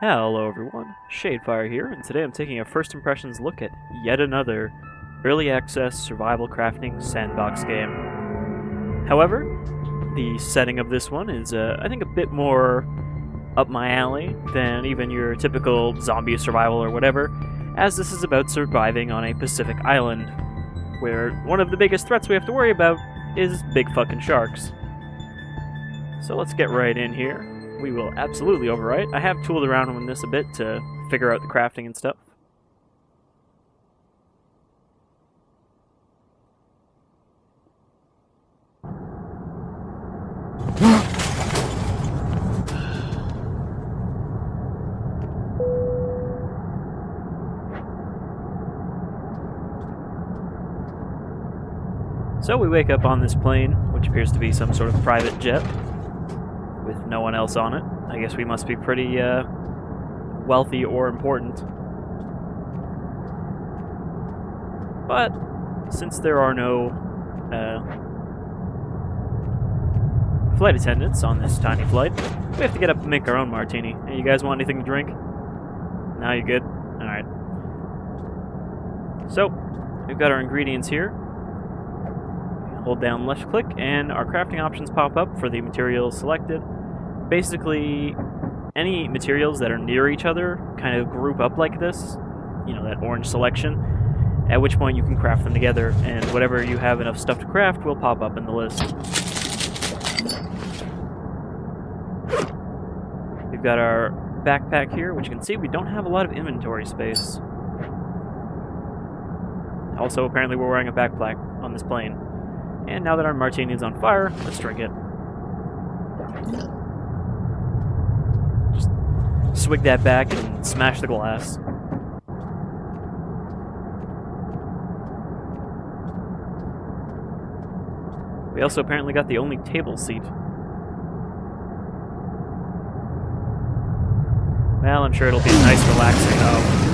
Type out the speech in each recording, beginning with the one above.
Hello everyone, Shadefire here, and today I'm taking a first impressions look at yet another early access survival crafting sandbox game. However, the setting of this one is, I think, a bit more up my alley than even your typical zombie survival or whatever, as this is about surviving on a Pacific island, where one of the biggest threats we have to worry about is big fucking sharks. So let's get right in here. We will absolutely overwrite. I have tooled around with this a bit to figure out the crafting and stuff. So we wake up on this plane, which appears to be some sort of private jet, with no one else on it. I guess we must be pretty wealthy or important. But since there are no flight attendants on this tiny flight, we have to get up and make our own martini. Hey, you guys want anything to drink? No, you good? Alright. So, we've got our ingredients here. Hold down left click and our crafting options pop up for the materials selected. Basically, any materials that are near each other kind of group up like this, you know, that orange selection, at which point you can craft them together, and whatever you have enough stuff to craft will pop up in the list. We've got our backpack here, which you can see we don't have a lot of inventory space. Also, apparently we're wearing a backpack on this plane. And now that our martini is on fire, let's drink it. Just swig that back and smash the glass. We also apparently got the only table seat. Well, I'm sure it'll be nice relaxing though.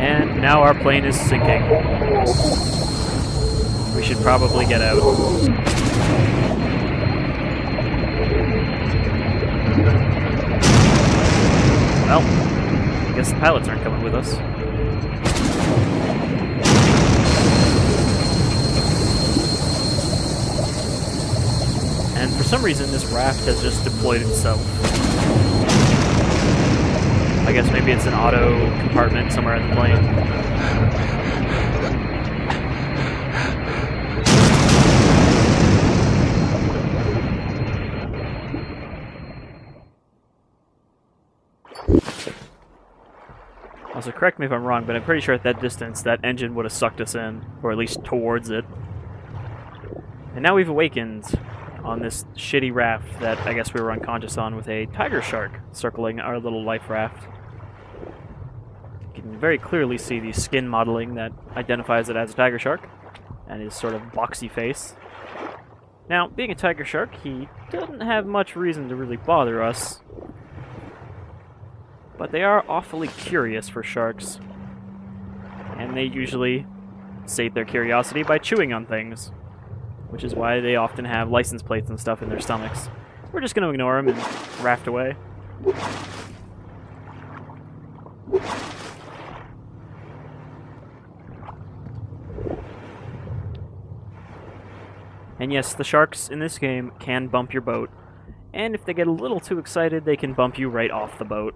And now our plane is sinking. We should probably get out. Well, I guess the pilots aren't coming with us. And for some reason, this raft has just deployed itself. I guess maybe it's an auto compartment somewhere in the plane. Also, correct me if I'm wrong, but I'm pretty sure at that distance that engine would have sucked us in, or at least towards it. And now we've awakened on this shitty raft that I guess we were unconscious on, with a tiger shark circling our little life raft. You can very clearly see the skin modeling that identifies it as a tiger shark, and his sort of boxy face. Now, being a tiger shark, he doesn't have much reason to really bother us, but they are awfully curious for sharks, and they usually sate their curiosity by chewing on things, which is why they often have license plates and stuff in their stomachs. We're just going to ignore them and raft away. And yes, the sharks in this game can bump your boat, and if they get a little too excited, they can bump you right off the boat.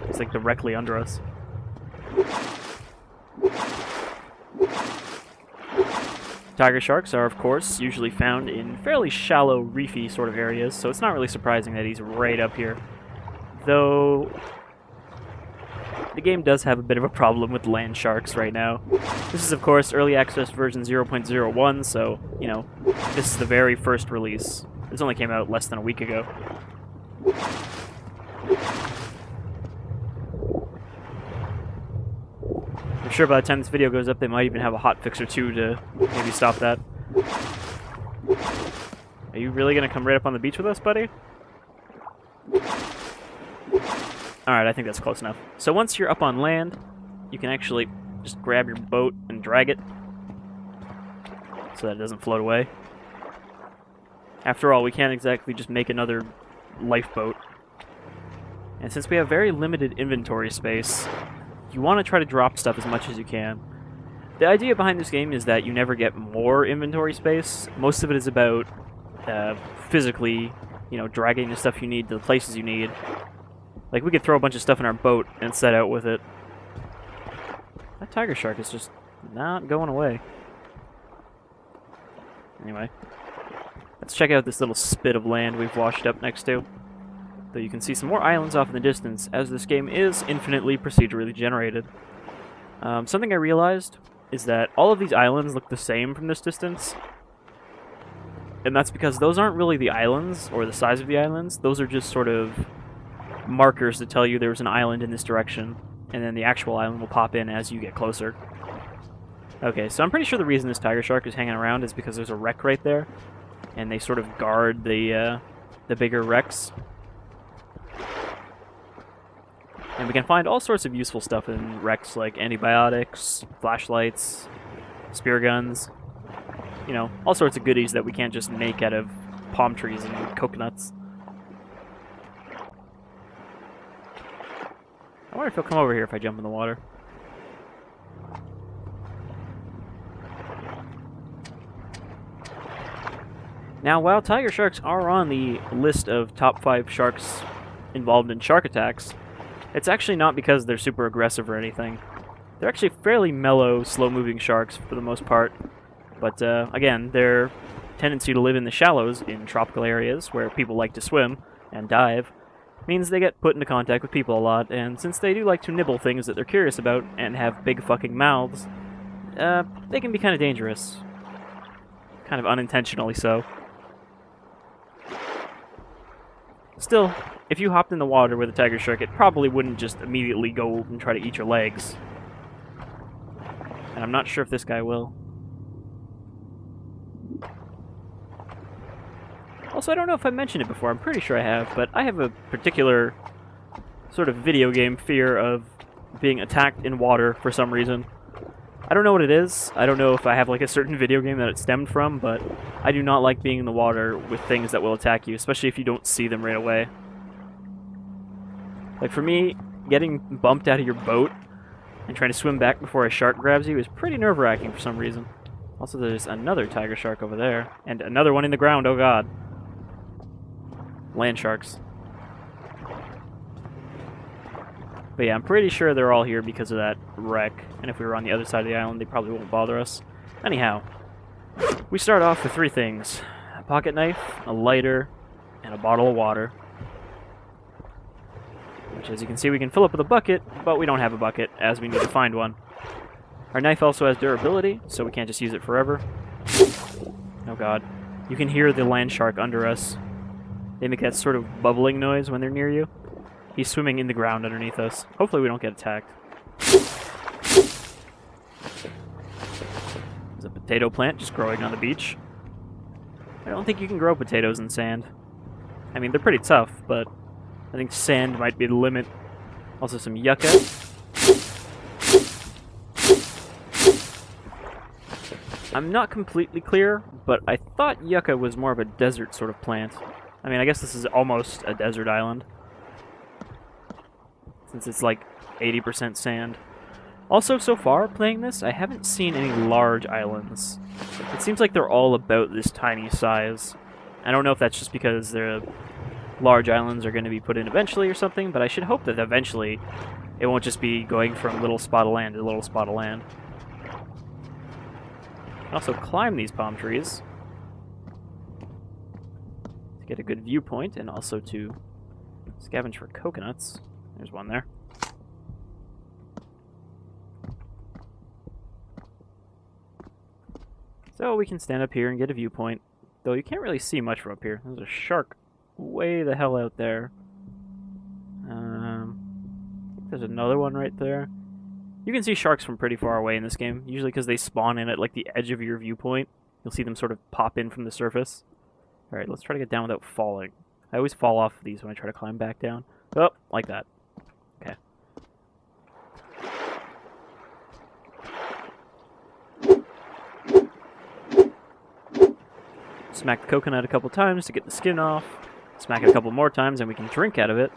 It's like directly under us. Tiger sharks are, of course, usually found in fairly shallow, reefy sort of areas, so it's not really surprising that he's right up here. Though the game does have a bit of a problem with land sharks right now. This is, of course, early access version 0.01, so, you know, this is the very first release. This only came out less than a week ago. sure by the time this video goes up, they might even have a hotfix or two to maybe stop that. Are you really gonna come right up on the beach with us, buddy? Alright, I think that's close enough. So once you're up on land, you can actually just grab your boat and drag it so that it doesn't float away. After all, we can't exactly just make another lifeboat. And since we have very limited inventory space, you want to try to drop stuff as much as you can. The idea behind this game is that you never get more inventory space. Most of it is about physically, you know, dragging the stuff you need to the places you need. Like, we could throw a bunch of stuff in our boat and set out with it. That tiger shark is just not going away. Anyway, let's check out this little spit of land we've washed up next to. Though you can see some more islands off in the distance, as this game is infinitely procedurally generated. Something I realized is that all of these islands look the same from this distance. And that's because those aren't really the islands, or the size of the islands. Those are just sort of markers to tell you there's an island in this direction, and then the actual island will pop in as you get closer. Okay, so I'm pretty sure the reason this tiger shark is hanging around is because there's a wreck right there, and they sort of guard the bigger wrecks. And we can find all sorts of useful stuff in wrecks, like antibiotics, flashlights, spear guns, you know, all sorts of goodies that we can't just make out of palm trees and coconuts. I wonder if he'll come over here if I jump in the water. Now, while tiger sharks are on the list of top 5 sharks involved in shark attacks, it's actually not because they're super aggressive or anything. They're actually fairly mellow, slow-moving sharks for the most part. But, again, their tendency to live in the shallows in tropical areas where people like to swim and dive means they get put into contact with people a lot, and since they do like to nibble things that they're curious about and have big fucking mouths, they can be kind of dangerous. Kind of unintentionally so. Still, if you hopped in the water with a tiger shark, it probably wouldn't just immediately go and try to eat your legs. And I'm not sure if this guy will. Also, I don't know if I mentioned it before, I'm pretty sure I have, but I have a particular sort of video game fear of being attacked in water for some reason. I don't know what it is. I don't know if I have like a certain video game that it stemmed from, but I do not like being in the water with things that will attack you, especially if you don't see them right away. Like for me, getting bumped out of your boat and trying to swim back before a shark grabs you is pretty nerve-wracking for some reason. Also, there's another tiger shark over there, and another one in the ground, oh god. Land sharks. But yeah, I'm pretty sure they're all here because of that wreck, and if we were on the other side of the island, they probably won't bother us. Anyhow, we start off with 3 things. A pocket knife, a lighter, and a bottle of water. Which, as you can see, we can fill up with a bucket, but we don't have a bucket, as we need to find one. Our knife also has durability, so we can't just use it forever. Oh god. You can hear the land shark under us. They make that sort of bubbling noise when they're near you. He's swimming in the ground underneath us. Hopefully we don't get attacked. There's a potato plant just growing on the beach. I don't think you can grow potatoes in sand. I mean, they're pretty tough, but I think sand might be the limit. Also some yucca. I'm not completely clear, but I thought yucca was more of a desert sort of plant. I mean, I guess this is almost a desert island, since it's like 80% sand. Also, so far, playing this, I haven't seen any large islands. It seems like they're all about this tiny size. I don't know if that's just because the large islands are going to be put in eventually or something, but I should hope that eventually it won't just be going from little spot of land to little spot of land. You can also climb these palm trees to get a good viewpoint, and also to scavenge for coconuts. There's one there. So we can stand up here and get a viewpoint, though you can't really see much from up here. There's a shark way the hell out there. There's another one right there. You can see sharks from pretty far away in this game, usually because they spawn in at like the edge of your viewpoint. You'll see them sort of pop in from the surface. Alright, let's try to get down without falling. I always fall off of these when I try to climb back down. Oh, like that. Okay. Smack the coconut a couple times to get the skin off. Smack it a couple more times and we can drink out of it.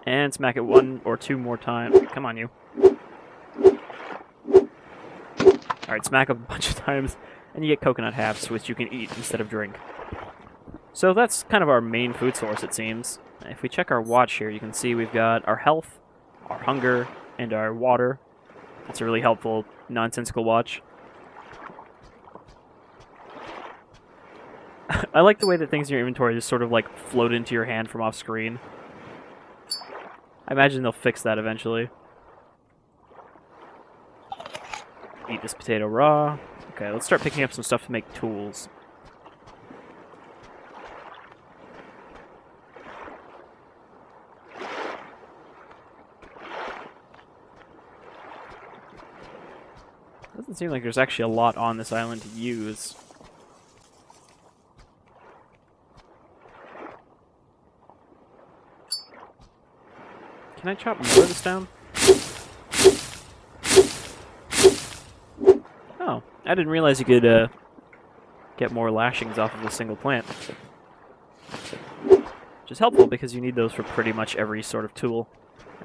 And smack it 1 or 2 more times. Come on, you. Alright, smack a bunch of times and you get coconut halves, which you can eat instead of drink. So that's kind of our main food source, it seems. If we check our watch here, you can see we've got our health, our hunger, and our water. That's a really helpful, nonsensical watch. I like the way that things in your inventory just sort of like float into your hand from off screen. I imagine they'll fix that eventually. Eat this potato raw. Okay, let's start picking up some stuff to make tools. Doesn't seem like there's actually a lot on this island to use. Can I chop more of this down? Oh, I didn't realize you could get more lashings off of a single plant. Which is helpful because you need those for pretty much every sort of tool.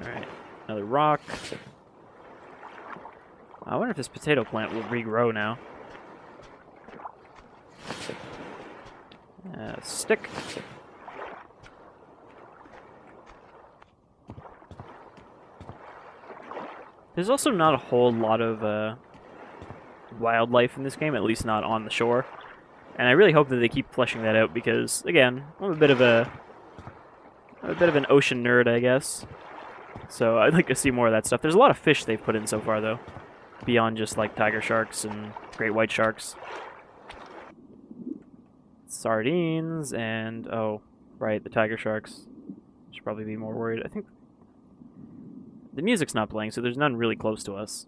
Alright, another rock. I wonder if this potato plant will regrow now. Stick. There's also not a whole lot of wildlife in this game, at least not on the shore. And I really hope that they keep fleshing that out because, again, I'm a bit of an ocean nerd, I guess. So I'd like to see more of that stuff. There's a lot of fish they've put in so far, though, beyond just like tiger sharks and great white sharks. Sardines and oh, right, the tiger sharks. Should probably be more worried. I think the music's not playing, so there's none really close to us.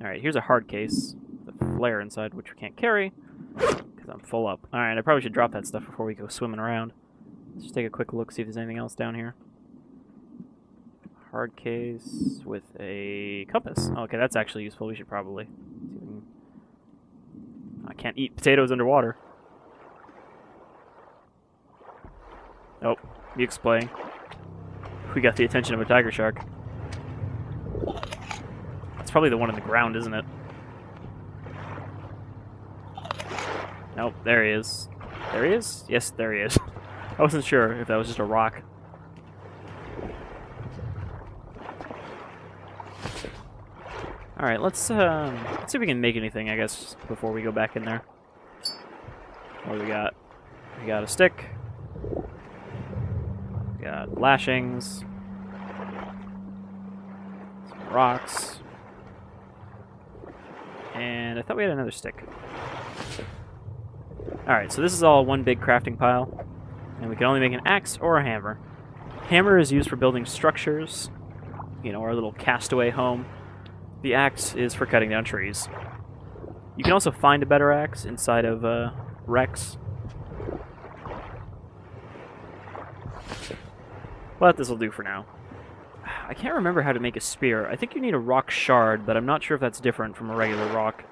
Alright, here's a hard case with a flare inside, which we can't carry, because I'm full up. Alright, I probably should drop that stuff before we go swimming around. Let's just take a quick look, see if there's anything else down here. Hard case with a compass. Okay, that's actually useful. We should probably... I can't eat potatoes underwater. Oh, music's playing. We got the attention of a tiger shark. It's probably the one on the ground, isn't it? Nope, there he is. There he is? Yes, there he is. I wasn't sure if that was just a rock. Alright, let's see if we can make anything, I guess, before we go back in there. What do we got? We got a stick. We got lashings. Some rocks. And I thought we had another stick. Alright, so this is all one big crafting pile. And we can only make an axe or a hammer. Hammer is used for building structures. You know, our little castaway home. The axe is for cutting down trees. You can also find a better axe inside of wrecks. But this will do for now. I can't remember how to make a spear. I think you need a rock shard, but I'm not sure if that's different from a regular rock.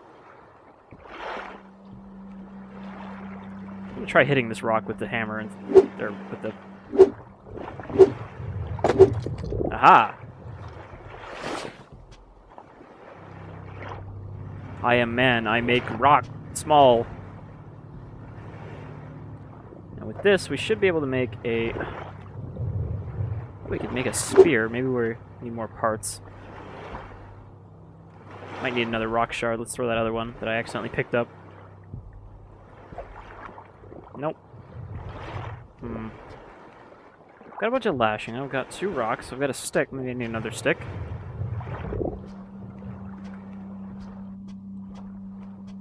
I'm gonna try hitting this rock with the hammer and or with the. Aha! I am man. I make rock small. And with this, we should be able to make a. We could make a spear. Maybe we need more parts. Might need another rock shard. Let's throw that other one that I accidentally picked up. Nope. Got a bunch of lashing. I've got 2 rocks. I've got a stick. Maybe I need another stick.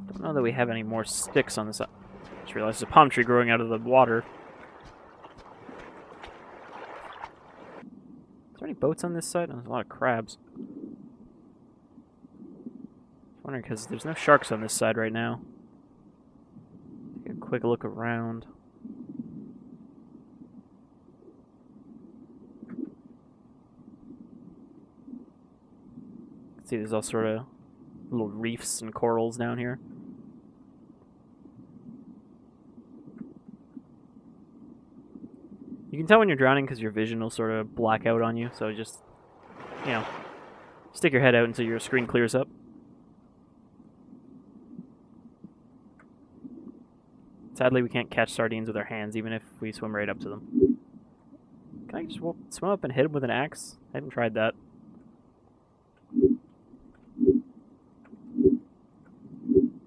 Don't know that we have any more sticks on this side. Just realized there's a palm tree growing out of the water. Is there many boats on this side? There's a lot of crabs. I'm wondering because there's no sharks on this side right now. Take a quick look around. See, there's all sort of little reefs and corals down here. You can tell when you're drowning because your vision will sort of black out on you, so just, you know, stick your head out until your screen clears up. Sadly, we can't catch sardines with our hands, even if we swim right up to them. Can I just swim up and hit them with an axe? I haven't tried that.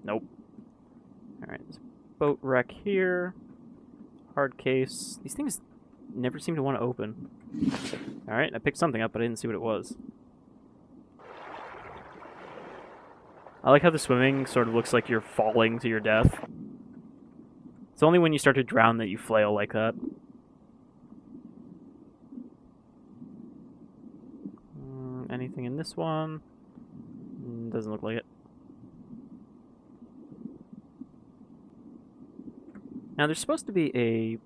Nope. Alright, there's a boat wreck here. Hard case. These things never seem to want to open. Alright, I picked something up, but I didn't see what it was. I like how the swimming sort of looks like you're falling to your death. It's only when you start to drown that you flail like that. Anything in this one? Doesn't look like it. Now there's supposed to be a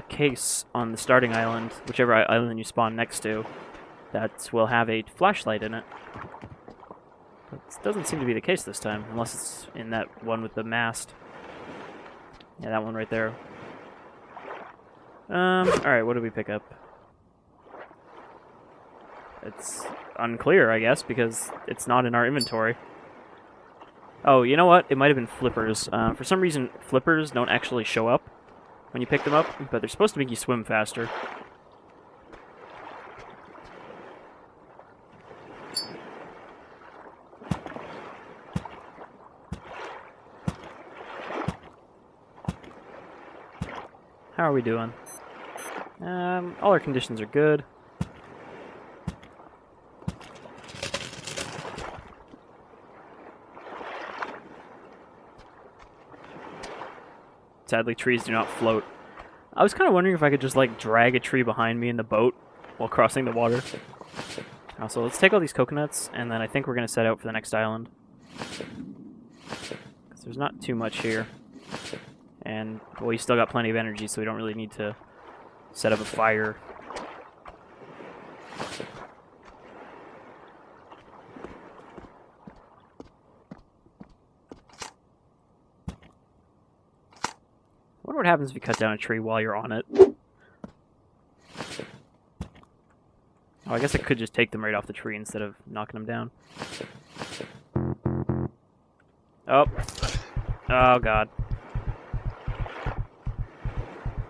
case on the starting island, whichever island you spawn next to, that will have a flashlight in it. But it doesn't seem to be the case this time, unless it's in that one with the mast. Yeah, that one right there. Alright, what did we pick up? It's unclear, I guess, because it's not in our inventory. Oh, you know what? It might have been flippers. For some reason, flippers don't actually show up when you pick them up, but they're supposed to make you swim faster. How are we doing? All our conditions are good. Sadly, trees do not float. I was kind of wondering if I could just, like, drag a tree behind me in the boat while crossing the water. Also, let's take all these coconuts, and then I think we're going to set out for the next island. Because there's not too much here. And, well, we still got plenty of energy, so we don't really need to set up a fire. I wonder what happens if you cut down a tree while you're on it. Oh, I guess I could just take them right off the tree instead of knocking them down. Oh. Oh, God.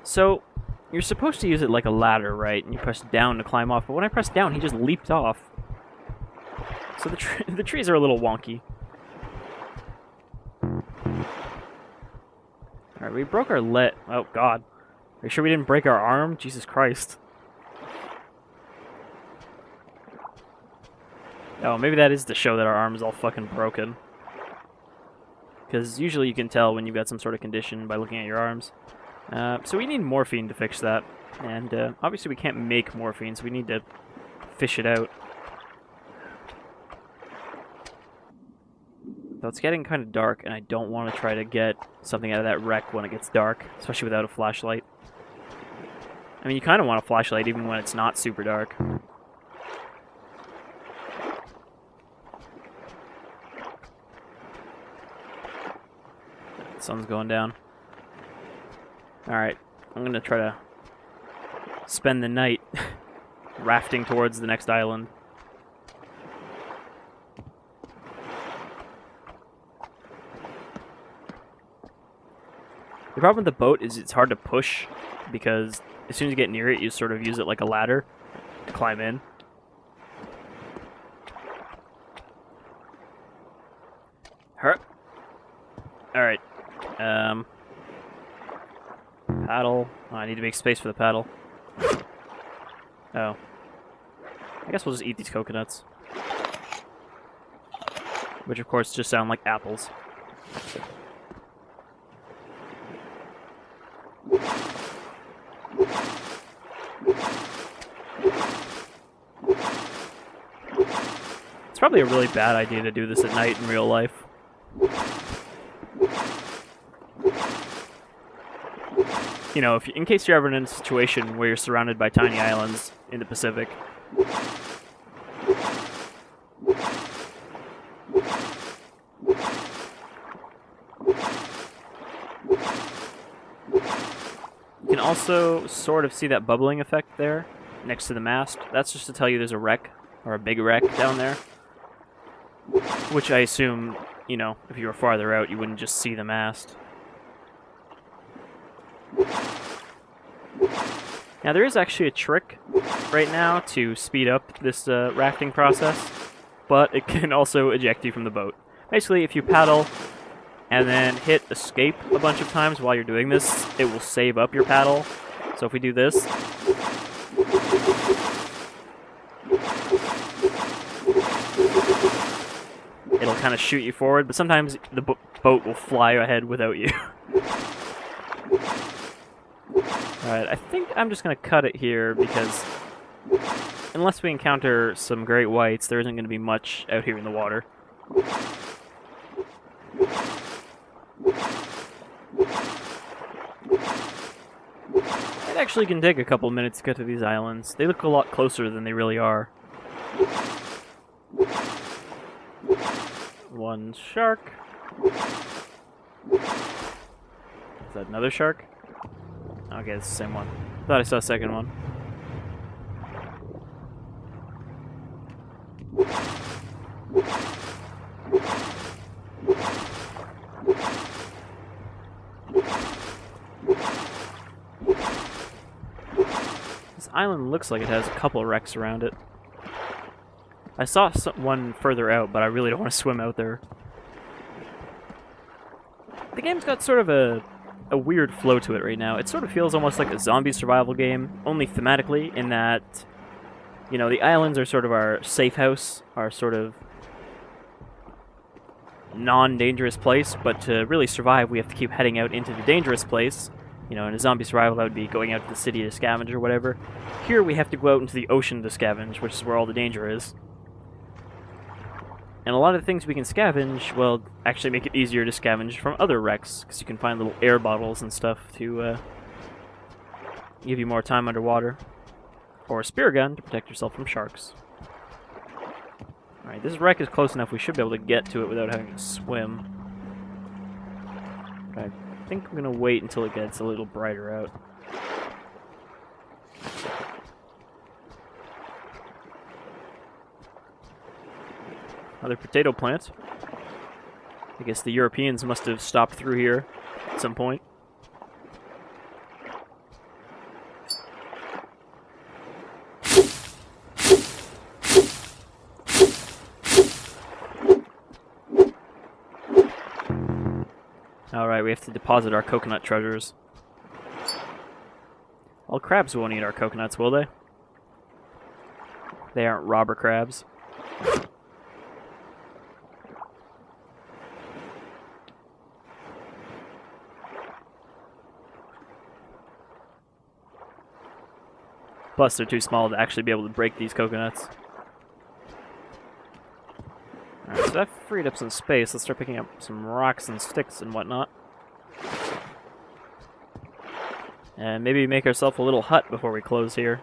So, you're supposed to use it like a ladder, right? And you press down to climb off, but when I pressed down, he just leaped off. So the trees are a little wonky. Alright, we broke our leg. Oh, God. Are you sure we didn't break our arm? Jesus Christ. Oh, maybe that is to show that our arm is all fucking broken. Because usually you can tell when you've got some sort of condition by looking at your arms. So we need morphine to fix that. And obviously we can't make morphine, so we need to fish it out. Though it's getting kind of dark, and I don't want to try to get something out of that wreck when it gets dark, especially without a flashlight. I mean, you kind of want a flashlight even when it's not super dark. The sun's going down. Alright, I'm going to try to spend the night rafting towards the next island. The problem with the boat is it's hard to push, because as soon as you get near it, you sort of use it like a ladder to climb in. Alright. Paddle. Oh, I need to make space for the paddle. Oh. I guess we'll just eat these coconuts. Which, of course, just sound like apples. It's probably a really bad idea to do this at night in real life. You know, in case you're ever in a situation where you're surrounded by tiny islands in the Pacific. You can also sort of see that bubbling effect there next to the mast. That's just to tell you there's a wreck, or a big wreck down there. Which I assume, you know, if you were farther out, you wouldn't just see the mast. Now, there is actually a trick right now to speed up this rafting process, but it can also eject you from the boat. Basically, if you paddle and then hit escape a bunch of times while you're doing this, it will save up your paddle. So if we do this, it'll kind of shoot you forward, but sometimes the boat will fly ahead without you. Alright, I think I'm just going to cut it here because unless we encounter some great whites, there isn't going to be much out here in the water. It actually can take a couple minutes to get to these islands. They look a lot closer than they really are. One shark. Is that another shark? Okay, it's the same one. Thought I saw a second one. This island looks like it has a couple of wrecks around it. I saw one further out, but I really don't want to swim out there. The game's got sort of a weird flow to it right now. It sort of feels almost like a zombie survival game, only thematically, in that, you know, the islands are sort of our safe house, our sort of non-dangerous place, but to really survive, we have to keep heading out into the dangerous place. You know, in a zombie survival, that would be going out to the city to scavenge or whatever. Here, we have to go out into the ocean to scavenge, which is where all the danger is. And a lot of the things we can scavenge, well, actually make it easier to scavenge from other wrecks, because you can find little air bottles and stuff to give you more time underwater. Or a spear gun to protect yourself from sharks. Alright, this wreck is close enough, we should be able to get to it without having to swim. But I think I'm going to wait until it gets a little brighter out. Another potato plant. I guess the Europeans must have stopped through here at some point. Alright, we have to deposit our coconut treasures. Well, crabs won't eat our coconuts, will they? They aren't robber crabs. Plus, they're too small to actually be able to break these coconuts. Alright, so that freed up some space. Let's start picking up some rocks and sticks and whatnot. And maybe make ourselves a little hut before we close here.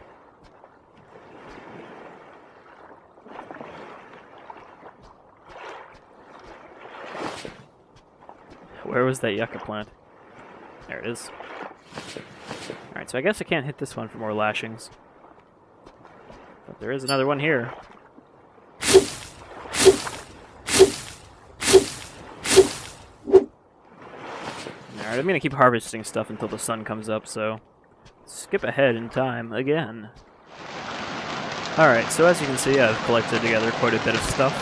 Where was that yucca plant? There it is. Alright, so I guess I can't hit this one for more lashings. But there is another one here. Alright, I'm gonna keep harvesting stuff until the sun comes up, so skip ahead in time again. Alright, so as you can see, I've collected together quite a bit of stuff.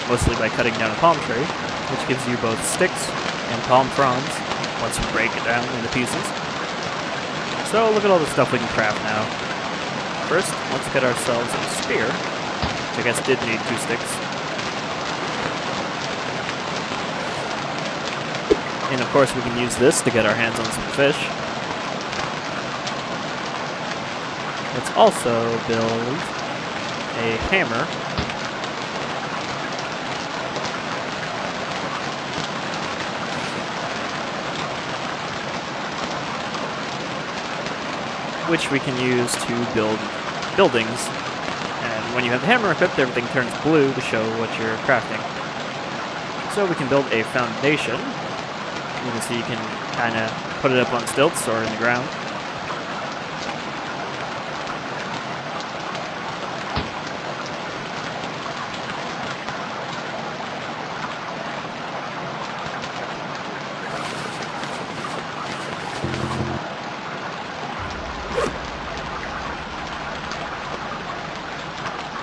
Mostly by cutting down a palm tree, which gives you both sticks and palm fronds once you break it down into pieces. So look at all the stuff we can craft now. First, let's get ourselves a spear, which I guess did need 2 sticks. And of course we can use this to get our hands on some fish. Let's also build a hammer which we can use to build buildings. And when you have the hammer equipped, everything turns blue to show what you're crafting. So we can build a foundation. You can see you can kind of put it up on stilts or in the ground.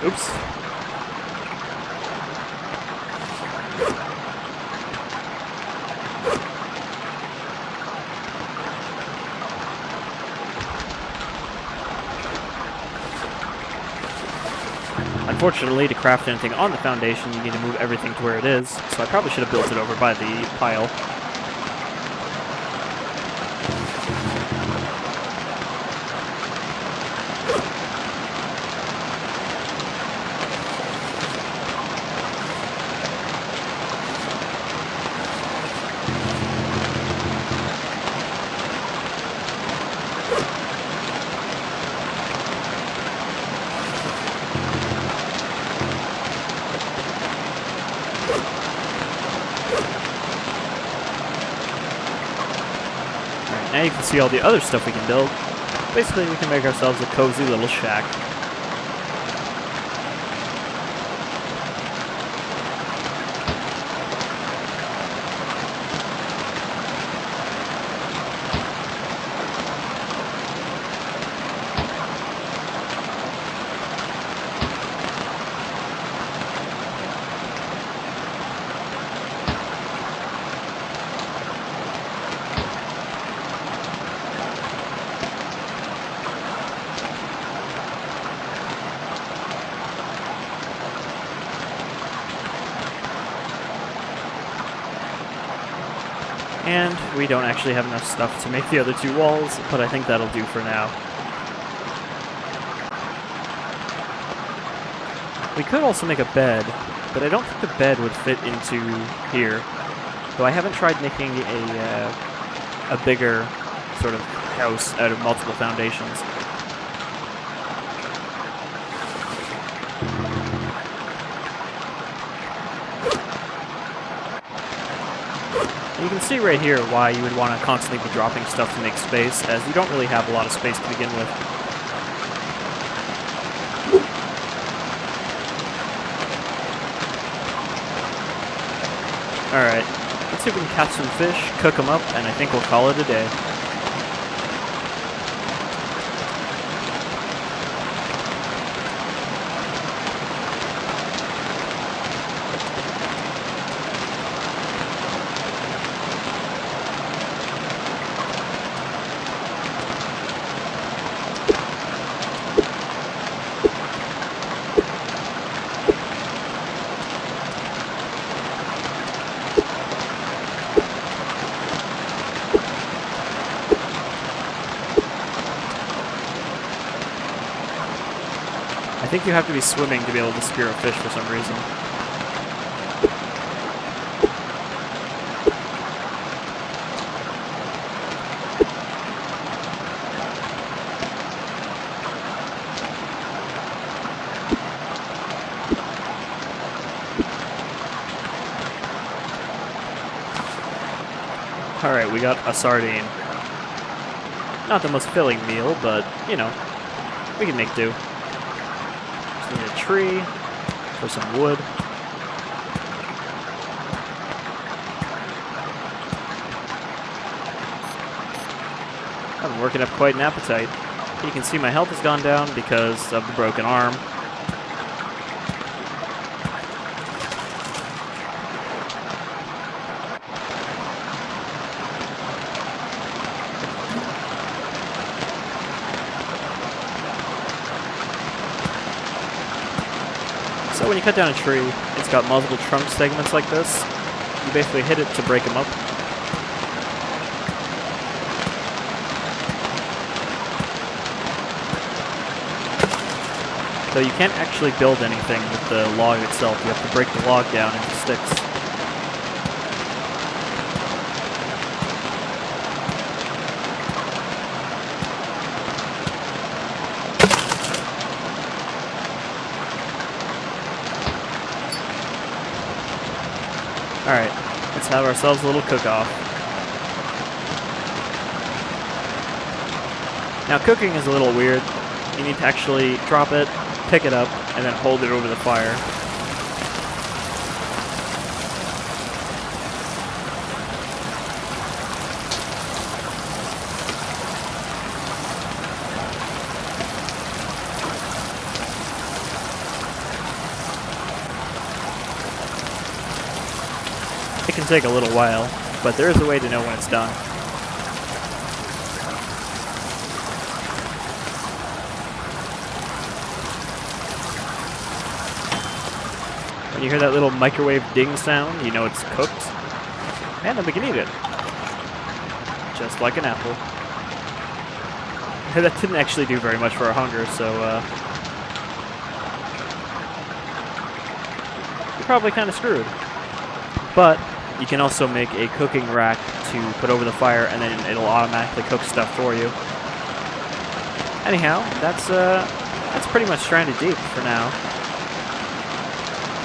Oops. Unfortunately, to craft anything on the foundation, you need to move everything to where it is, so I probably should have built it over by the pile. Now you can see all the other stuff we can build. Basically, we can make ourselves a cozy little shack. And we don't actually have enough stuff to make the other two walls, but I think that'll do for now. We could also make a bed, but I don't think the bed would fit into here. Though I haven't tried making a bigger sort of house out of multiple foundations. You can see right here why you would want to constantly be dropping stuff to make space, as you don't really have a lot of space to begin with. Alright, let's see if we can catch some fish, cook them up, and I think we'll call it a day. I think you have to be swimming to be able to spear a fish for some reason. Alright, we got a sardine. Not the most filling meal, but, you know, we can make do. Need a tree for some wood. I'm working up quite an appetite. You can see my health has gone down because of the broken arm. So when you cut down a tree, it's got multiple trunk segments like this. You basically hit it to break them up. So you can't actually build anything with the log itself. You have to break the log down into sticks. Alright, let's have ourselves a little cook-off. Now cooking is a little weird. You need to actually drop it, pick it up, and then hold it over the fire. It can take a little while, but there is a way to know when it's done. When you hear that little microwave ding sound, you know it's cooked. And then we can eat it. Just like an apple. That didn't actually do very much for our hunger, so you're probably kind of screwed. But you can also make a cooking rack to put over the fire, and then it'll automatically cook stuff for you. Anyhow, that's pretty much Stranded Deep for now.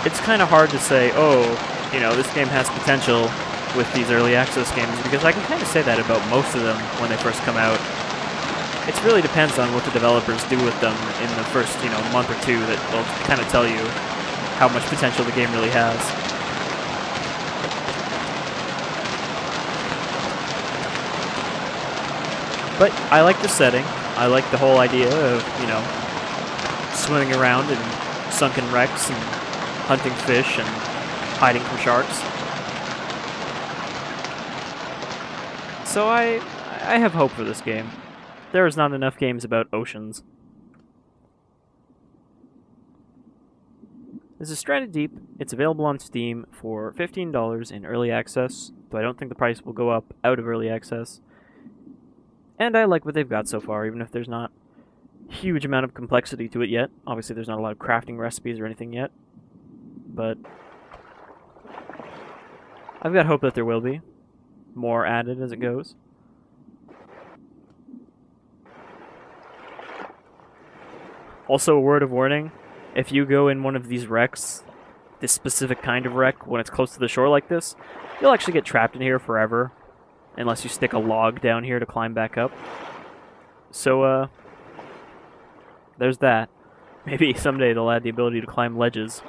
It's kind of hard to say, oh, you know, this game has potential with these early access games, because I can kind of say that about most of them when they first come out. It really depends on what the developers do with them in the first, you know, month or two that will kind of tell you how much potential the game really has. But I like the setting. I like the whole idea of, you know, swimming around in sunken wrecks and hunting fish and hiding from sharks. So I have hope for this game. There is not enough games about oceans. This is Stranded Deep. It's available on Steam for $15 in early access, though I don't think the price will go up out of early access. And I like what they've got so far, even if there's not a huge amount of complexity to it yet. Obviously, there's not a lot of crafting recipes or anything yet. But I've got hope that there will be more added as it goes. Also, a word of warning, if you go in one of these wrecks, this specific kind of wreck, when it's close to the shore like this, you'll actually get trapped in here forever, unless you stick a log down here to climb back up. So, there's that. Maybe someday they'll add the ability to climb ledges.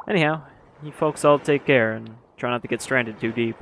Anyhow, you folks all take care and try not to get stranded too deep.